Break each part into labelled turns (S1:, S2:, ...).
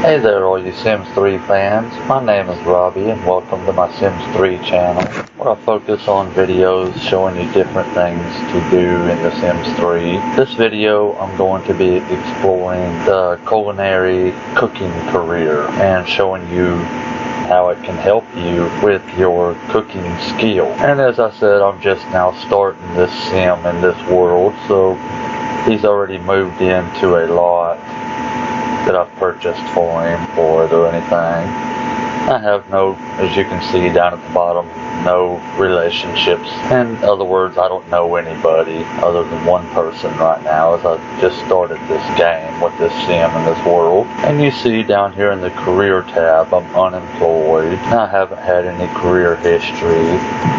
S1: Hey there all you Sims 3 fans, my name is Robbie and welcome to my Sims 3 channel, where I focus on videos showing you different things to do in The Sims 3. This video I'm going to be exploring the culinary cooking career and showing you how it can help you with your cooking skill. And as I said, I'm just now starting this sim in this world, so he's already moved into a lot that I've purchased for him for it or anything. I have no, as you can see down at the bottom, no relationships. In other words, I don't know anybody other than one person right now, as I just started this game with this sim in this world. And you see down here in the career tab, I'm unemployed. I haven't had any career history.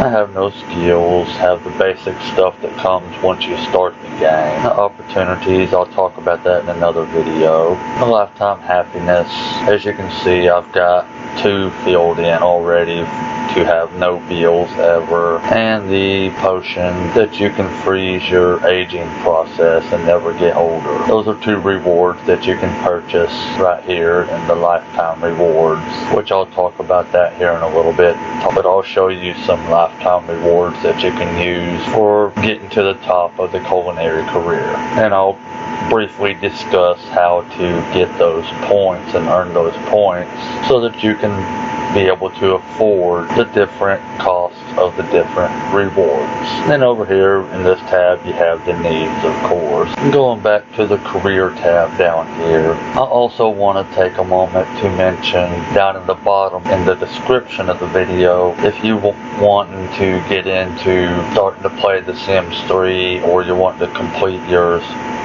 S1: I have no skills, have the basic stuff that comes once you start the game. The opportunities, I'll talk about that in another video. The lifetime happiness, as you can see, I've got 2 filled in already to have no bills ever, and the potion that you can freeze your aging process and never get older. Those are 2 rewards that you can purchase right here in the lifetime rewards, which I'll talk about that here in a little bit, but I'll show you some lifetime rewards that you can use for getting to the top of the culinary career, and I'll briefly discuss how to get those points and earn those points so that you can be able to afford the different costs of the different rewards. Then over here in this tab you have the needs, of course. And going back to the career tab down here, I also want to take a moment to mention down in the bottom in the description of the video, if you wanting to get into starting to play The Sims 3, or you want to complete your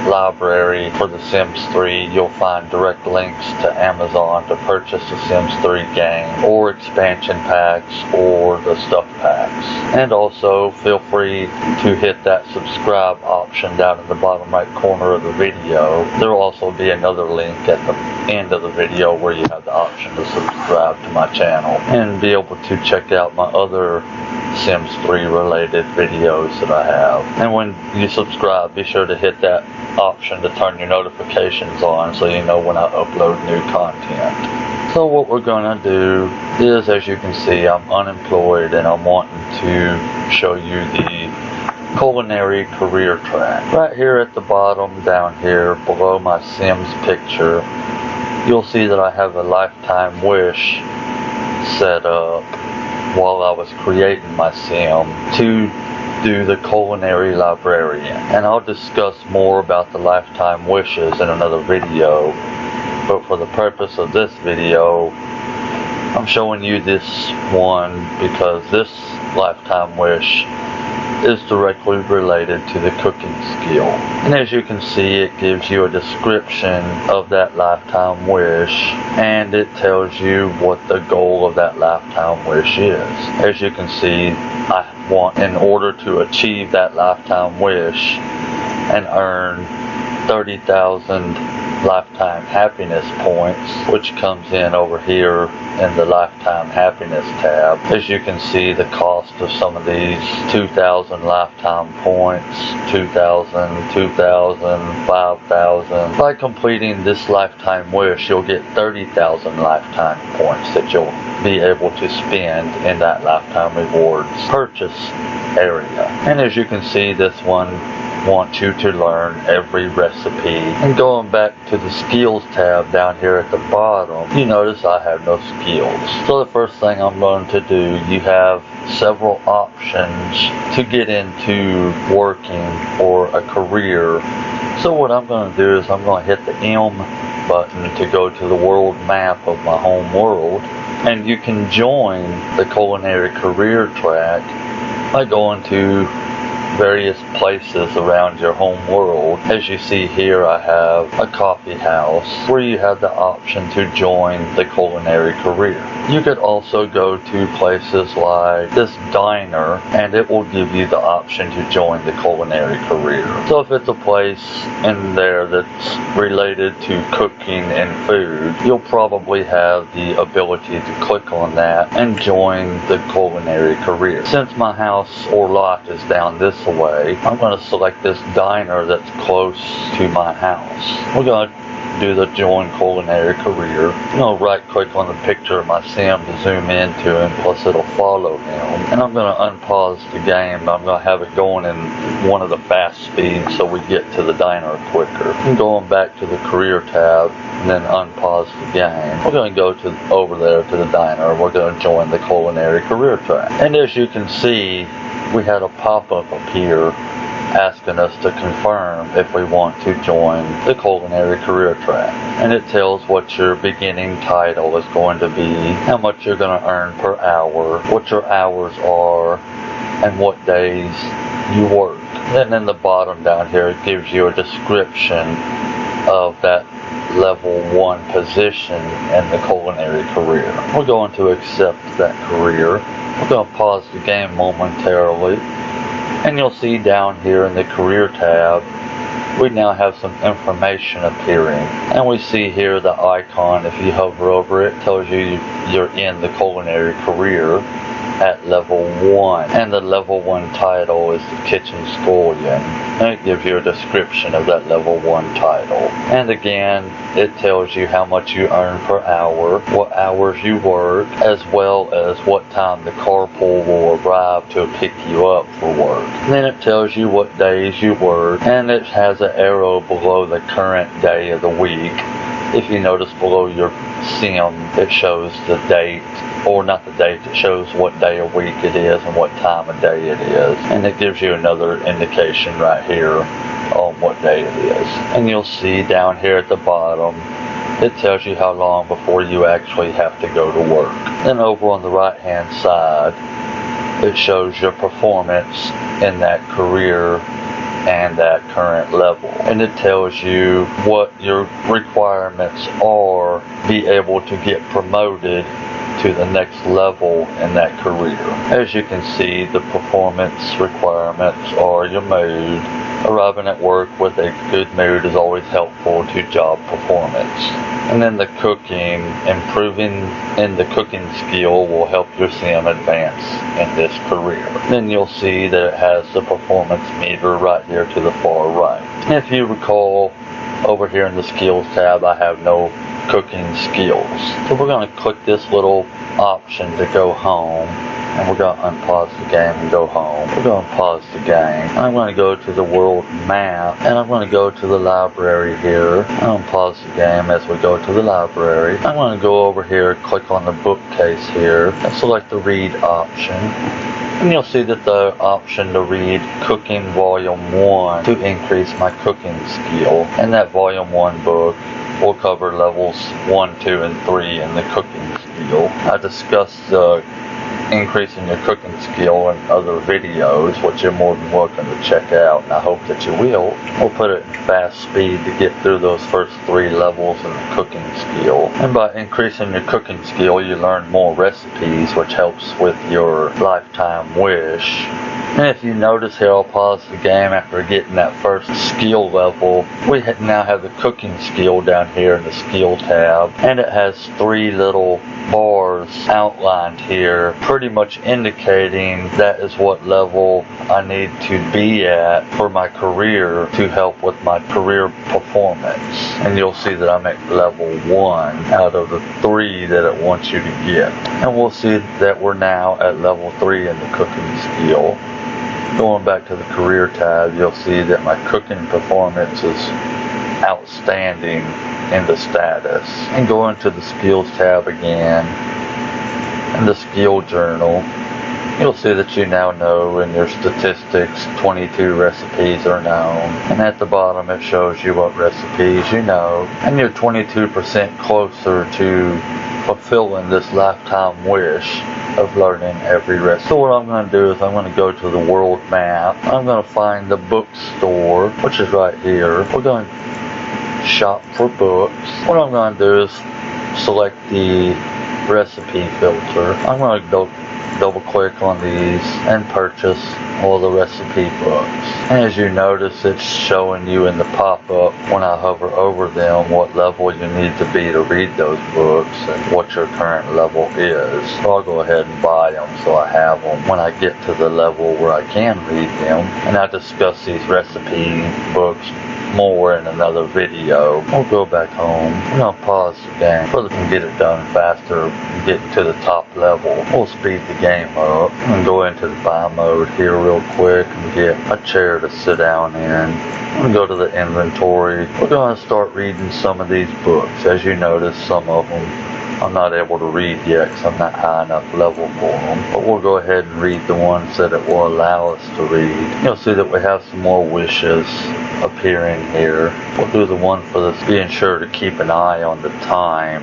S1: library for The Sims 3, you'll find direct links to Amazon to purchase the Sims 3 game, or expansion packs, or the stuff packs. And also feel free to hit that subscribe option down in the bottom right corner of the video. There will also be another link at the end of the video where you have the option to subscribe to my channel and be able to check out my other Sims 3 related videos that I have. And when you subscribe, be sure to hit that option to turn your notifications on so you know when I upload new content. So what we're going to do is, as you can see, I'm unemployed and I'm wanting to show you the culinary career track. Right here at the bottom down here below my Sims picture, you'll see that I have a lifetime wish set up while I was creating my sim to do the culinary librarian. And I'll discuss more about the lifetime wishes in another video, but for the purpose of this video I'm showing you this one because this lifetime wish is directly related to the cooking skill. And as you can see, it gives you a description of that lifetime wish, and it tells you what the goal of that lifetime wish is. As you can see, I want, in order to achieve that lifetime wish and earn 30,000 lifetime happiness points, which comes in over here in the lifetime happiness tab. As you can see, the cost of some of these: 2,000 lifetime points, 2,000, 2,000, 5,000. By completing this lifetime wish, you'll get 30,000 lifetime points that you'll be able to spend in that lifetime rewards purchase area. And as you can see, this one wants you to learn every recipe. And going back to the skills tab down here at the bottom, you notice I have no skills. So the first thing I'm going to do, you have several options to get into working for a career. So what I'm going to do is I'm going to hit the M button to go to the world map of my home world, and you can join the culinary career track by going to various places around your home world. As you see here, I have a coffee house where you have the option to join the culinary career. You could also go to places like this diner, and it will give you the option to join the culinary career. So if it's a place in there that's related to cooking and food, you'll probably have the ability to click on that and join the culinary career. Since my house or lot is down this away, I'm going to select this diner that's close to my house. We're going to do the Join Culinary Career. I'm going to right click on the picture of my sim to zoom into him, plus it'll follow him. And I'm going to unpause the game. I'm going to have it going in one of the fast speeds so we get to the diner quicker. I'm going back to the career tab and then unpause the game. We're going to go over there to the diner. We're going to join the Culinary Career track. And as you can see, we had a pop-up appear asking us to confirm if we want to join the Culinary Career track. And it tells what your beginning title is going to be, how much you're going to earn per hour, what your hours are, and what days you work. Then in the bottom down here, it gives you a description of that level 1 position in the Culinary Career. We're going to accept that career. We're going to pause the game momentarily. And you'll see down here in the career tab, we now have some information appearing. And we see here the icon, if you hover over it, tells you you're in the Culinary Career at level 1. And the level 1 title is the Kitchen Scullion. And it gives you a description of that level 1 title. And again, it tells you how much you earn per hour, what hours you work, as well as what time the carpool will arrive to pick you up for work. And then it tells you what days you work, and it has an arrow below the current day of the week. If you notice below your sim, it shows the date, or not the date, it shows what day of week it is and what time of day it is. And it gives you another indication right here on what day it is. And you'll see down here at the bottom, it tells you how long before you actually have to go to work. Then over on the right hand side, it shows your performance in that career and that current level. And it tells you what your requirements are to be able to get promoted to the next level in that career. As you can see, the performance requirements are your mood. Arriving at work with a good mood is always helpful to job performance. And then the cooking, improving in the cooking skill will help your sim advance in this career. Then you'll see that it has the performance meter right here to the far right. And if you recall, over here in the skills tab, I have no cooking skills. So we're going to click this little option to go home, and we're going to unpause the game and go home. We're going to pause the game. I'm going to go to the world map, and I'm going to go to the library here. I'm going to pause the game as we go to the library. I'm going to go over here, click on the bookcase here, and select the read option. And you'll see that the option to read Cooking Volume 1 to increase my cooking skill. And that Volume 1 book will cover levels 1, 2, and 3 in the cooking skill. I discussed increasing your cooking skill in other videos, which you're more than welcome to check out, and I hope that you will. We'll put it in fast speed to get through those first 3 levels in the cooking skill. And by increasing your cooking skill, you learn more recipes, which helps with your lifetime wish. And if you notice here, I'll pause the game after getting that first skill level. We now have the cooking skill down here in the skill tab, and it has 3 little bars outlined here, pretty much indicating that is what level I need to be at for my career to help with my career performance. And you'll see that I'm at level 1 out of the 3 that it wants you to get. And we'll see that we're now at level 3 in the cooking skill. Going back to the career tab, you'll see that my cooking performance is outstanding in the status. And going to the skills tab again, and the skill journal, you'll see that you now know in your statistics 22 recipes are known. And at the bottom it shows you what recipes you know. And you're 22% closer to fulfilling this lifetime wish of learning every recipe. So what I'm going to do is I'm going to go to the world map. I'm going to find the bookstore, which is right here. We're going to shop for books. What I'm going to do is select the recipe filter. I'm going to double click on these and purchase all the recipe books. And as you notice, it's showing you in the pop-up when I hover over them what level you need to be to read those books and what your current level is. So I'll go ahead and buy them so I have them when I get to the level where I can read them. And I discuss these recipe books more in another video. We'll go back home. We're going to pause the game so that we can get it done faster and get to the top level. We'll speed the game up and go into the buy mode here real quick and get a chair to sit down in. We'll go to the inventory. We're going to start reading some of these books. As you notice, some of them I'm not able to read yet because I'm not high enough level for them. But we'll go ahead and read the ones that it will allow us to read. You'll see that we have some more wishes appearing here. We'll do the one for this, being sure to keep an eye on the time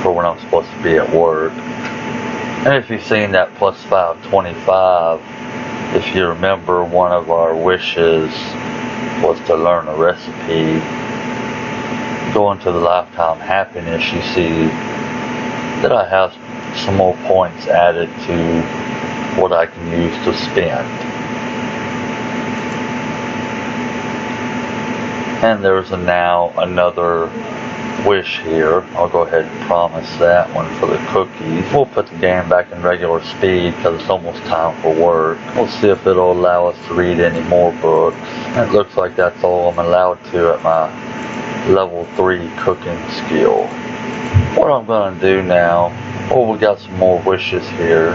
S1: for when I'm supposed to be at work. And if you've seen that plus 525, if you remember, one of our wishes was to learn a recipe. Going to the lifetime happiness, you see that I have some more points added to what I can use to spend. And there's now another wish here. I'll go ahead and promise that one for the cookies. We'll put the game back in regular speed because it's almost time for work. We'll see if it'll allow us to read any more books. And it looks like that's all I'm allowed to at my level 3 cooking skill. What I'm going to do now, we got some more wishes here.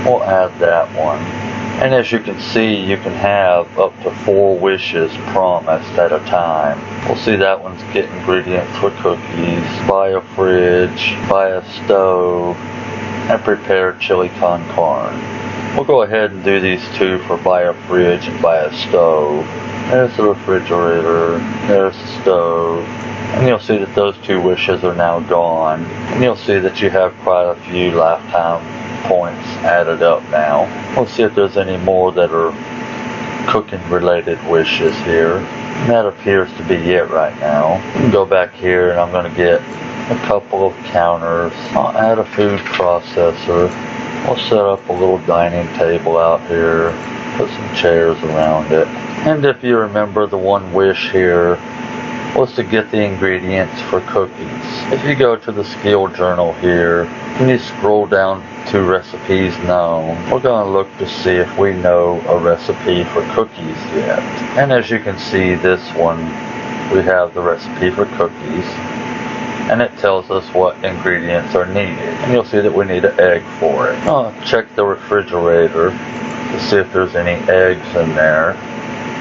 S1: We'll add that one. And as you can see, you can have up to 4 wishes promised at a time. We'll see that one's get ingredients for cookies, buy a fridge, buy a stove, and prepare chili con carne. We'll go ahead and do these 2 for buy a fridge and buy a stove. There's the refrigerator, there's the stove, and you'll see that those 2 wishes are now gone. And you'll see that you have quite a few lifetime points added up now. We'll see if there's any more that are cooking related wishes here. And that appears to be it right now. You can go back here and I'm going to get a couple of counters. I'll add a food processor. We'll set up a little dining table out here. Put some chairs around it. And if you remember, the one wish here was to get the ingredients for cookies. If you go to the skill journal here, and you scroll down to recipes known, we're going to look to see if we know a recipe for cookies yet. And as you can see, this one, we have the recipe for cookies. And it tells us what ingredients are needed. And you'll see that we need an egg for it. I'll check the refrigerator to see if there's any eggs in there.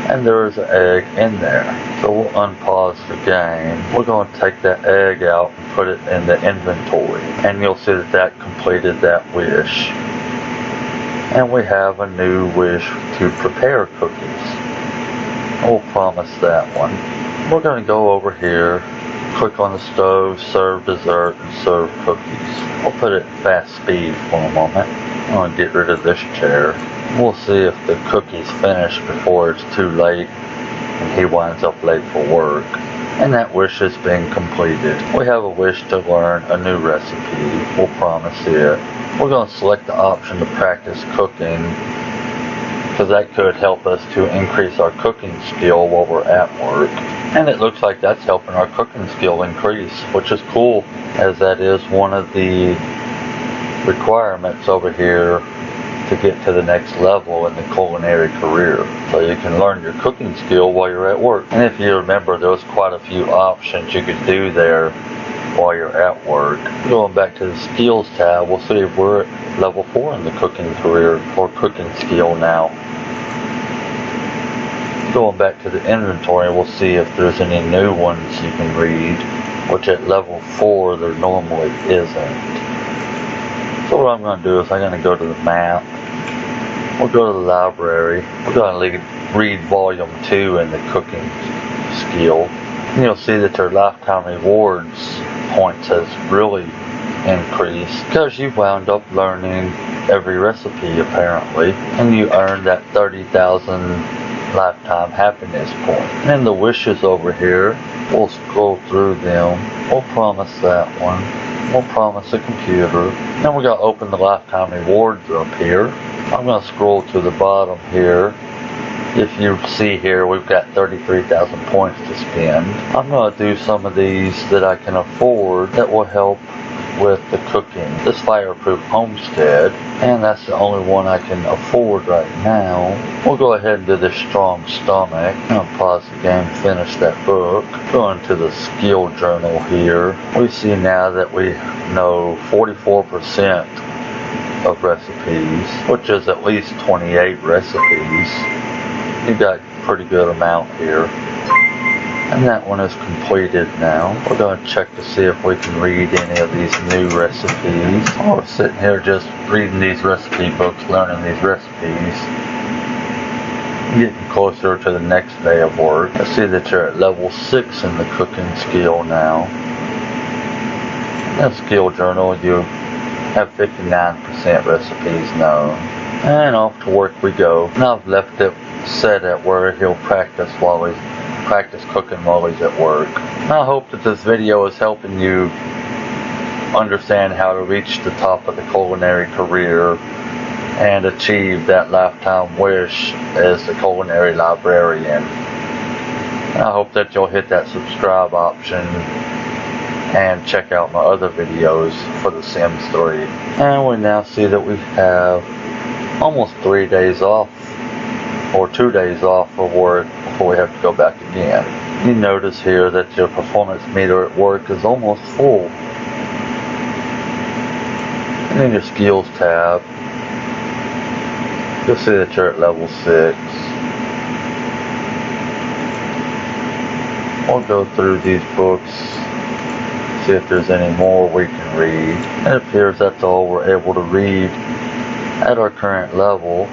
S1: And there is an egg in there. So we'll unpause the game. We're going to take that egg out and put it in the inventory. And you'll see that that completed that wish. And we have a new wish to prepare cookies. We'll promise that one. We're going to go over here, click on the stove, serve dessert, and serve cookies. We'll put it in fast speed for a moment. I'm going to get rid of this chair. We'll see if the cookie's finished before it's too late and he winds up late for work. And that wish has been completed. We have a wish to learn a new recipe. We'll promise it. We're going to select the option to practice cooking because that could help us to increase our cooking skill while we're at work. And it looks like that's helping our cooking skill increase, which is cool, as that is one of the requirements over here to get to the next level in the culinary career. So you can learn your cooking skill while you're at work. And if you remember, there was quite a few options you could do there while you're at work. Going back to the skills tab, we'll see if we're at level 4 in the cooking career or cooking skill now. Going back to the inventory, we'll see if there's any new ones you can read, which at level 4 there normally isn't. So what I'm going to do is I'm going to go to the map. We'll go to the library. We're going to read volume 2 in the cooking skill. And you'll see that their lifetime rewards points has really increased because you wound up learning every recipe apparently. And you earned that 30,000 lifetime happiness point. And then the wishes over here, we'll scroll through them. We'll promise that one. We'll promise a computer. Then we're going to open the lifetime rewards up here. I'm going to scroll to the bottom here. If you see here, we've got 33,000 points to spend. I'm going to do some of these that I can afford that will help with the cooking. This fireproof homestead, and that's the only one I can afford right now. We'll go ahead and do the strong stomach. I'll pause the game, finish that book. Go into the skill journal here. We see now that we know 44% of recipes, which is at least 28 recipes. You got a pretty good amount here. And that one is completed now. We're going to check to see if we can read any of these new recipes. While we're sitting here just reading these recipe books, learning these recipes, getting closer to the next day of work. I see that you're at level 6 in the cooking skill now. In that skill journal, you have 59% recipes known. And off to work we go. Now I've left it set at where he'll practice cooking while he's at work. I hope that this video is helping you understand how to reach the top of the culinary career and achieve that lifetime wish as the culinary librarian. I hope that you'll hit that subscribe option and check out my other videos for The Sims 3. And we now see that we have almost 3 days off, or 2 days off for work before we have to go back again. You notice here that your performance meter at work is almost full. And in your skills tab, you'll see that you're at level 6. We'll go through these books, see if there's any more we can read. It appears that's all we're able to read at our current level.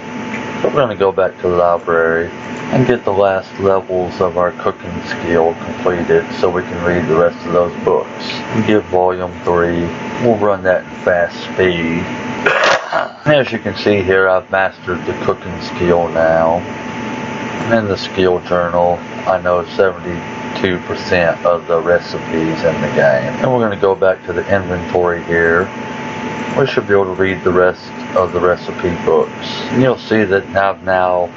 S1: So we're going to go back to the library and get the last levels of our cooking skill completed so we can read the rest of those books. And give volume 3. We'll run that in fast speed. As you can see here, I've mastered the cooking skill now. And in the skill journal, I know 72% of the recipes in the game. And we're going to go back to the inventory here. We should be able to read the rest of the recipe books. And you'll see that I've now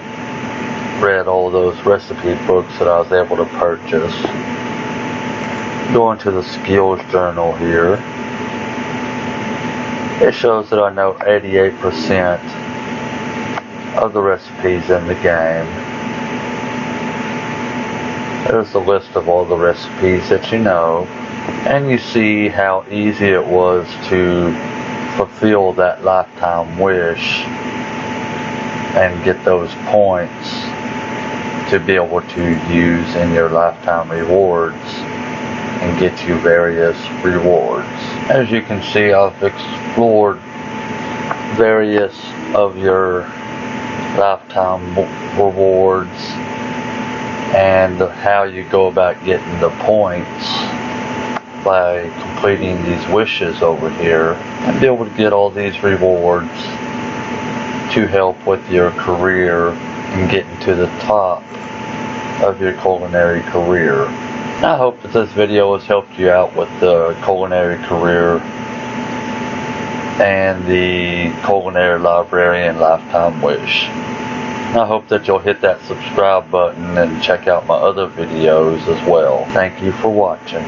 S1: read all those recipe books that I was able to purchase. Going to the skills journal here, it shows that I know 88% of the recipes in the game. There's a list of all the recipes that you know, and you see how easy it was to fulfill that lifetime wish and get those points to be able to use in your lifetime rewards and get you various rewards. As you can see, I've explored various of your lifetime rewards and how you go about getting the points by completing these wishes over here, and be able to get all these rewards to help with your career and getting to the top of your culinary career. I hope that this video has helped you out with the culinary career and the culinary librarian lifetime wish. I hope that you'll hit that subscribe button and check out my other videos as well. Thank you for watching.